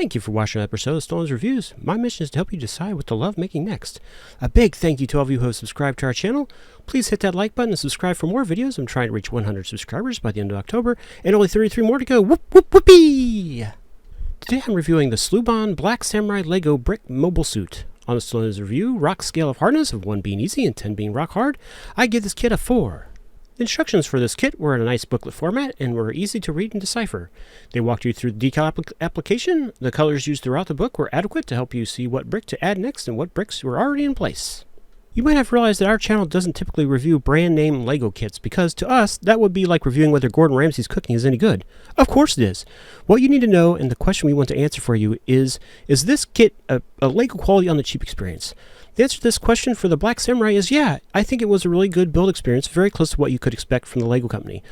Thank you for watching another episode of Stallones Reviews. My mission is to help you decide what to love making next. A big thank you to all of you who have subscribed to our channel. Please hit that like button and subscribe for more videos. I'm trying to reach 100 subscribers by the end of October, and only 33 more to go. Whoop, whoop, whoopee! Today I'm reviewing the Sluban Black Samurai Lego Brick Mobile Suit. On the Stallones Review rock scale of hardness, of 1 being easy and 10 being rock hard, I give this kit a 4. The instructions for this kit were in a nice booklet format and were easy to read and decipher. They walked you through the decal application. The colors used throughout the book were adequate to help you see what brick to add next and what bricks were already in place. You might have realized that our channel doesn't typically review brand name Lego kits because to us that would be like reviewing whether Gordon Ramsay's cooking is any good. Of course it is. What you need to know and the question we want to answer for you is this kit a Lego quality on the cheap experience? The answer to this question for the Black Samurai is yeah. I think it was a really good build experience, very close to what you could expect from the Lego company.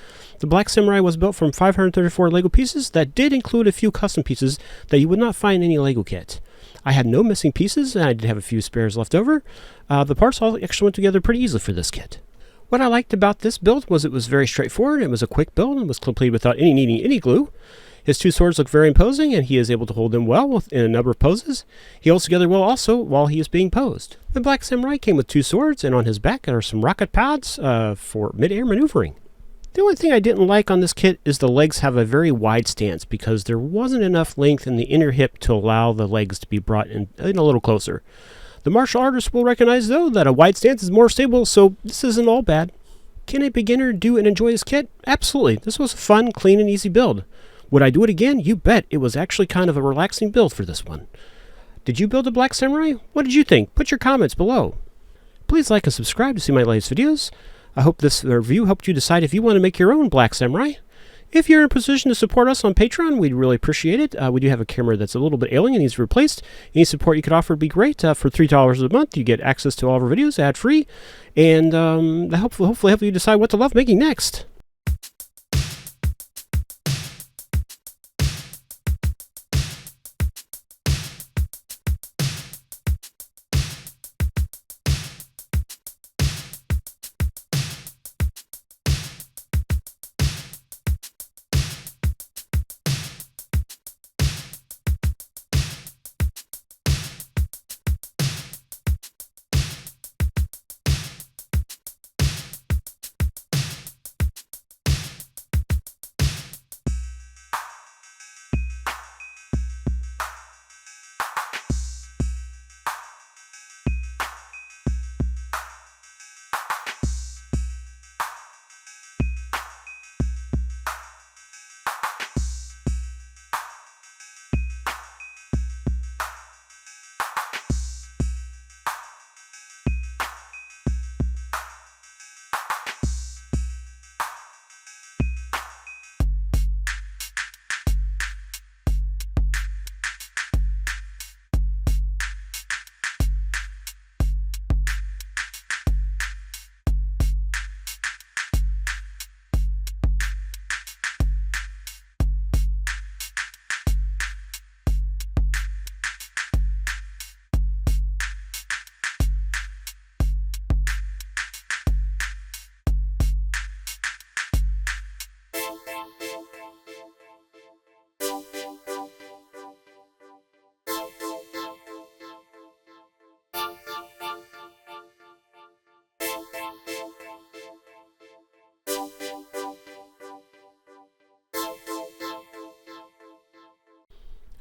The Black Samurai was built from 534 Lego pieces that did include a few custom pieces that you would not find in any Lego kit. I had no missing pieces and I did have a few spares left over. The parts all actually went together pretty easily for this kit. What I liked about this build was it was very straightforward. It was a quick build and was completed without needing any glue. His two swords look very imposing, and he is able to hold them well in a number of poses. He holds together well also while he is being posed. The Black Samurai came with two swords, and on his back are some rocket pads for mid-air maneuvering. The only thing I didn't like on this kit is the legs have a very wide stance because there wasn't enough length in the inner hip to allow the legs to be brought in a little closer. The martial artist will recognize, though, that a wide stance is more stable, so this isn't all bad. Can a beginner do and enjoy this kit? Absolutely. This was a fun, clean, and easy build. Would I do it again? You bet. It was actually kind of a relaxing build for this one. Did you build a Black Samurai? What did you think? Put your comments below. Please like and subscribe to see my latest videos. I hope this review helped you decide if you want to make your own Black Samurai. If you're in a position to support us on Patreon, we'd really appreciate it. We do have a camera that's a little bit ailing and needs replaced. Any support you could offer would be great. For $3 a month, you get access to all of our videos ad-free, and hopefully help you decide what to love making next.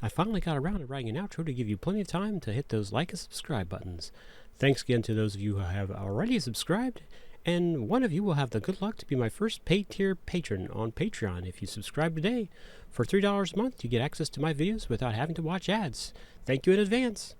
I finally got around to writing an outro to give you plenty of time to hit those like and subscribe buttons. Thanks again to those of you who have already subscribed, and one of you will have the good luck to be my first paid tier patron on Patreon if you subscribe today. For $3 a month, you get access to my videos without having to watch ads. Thank you in advance.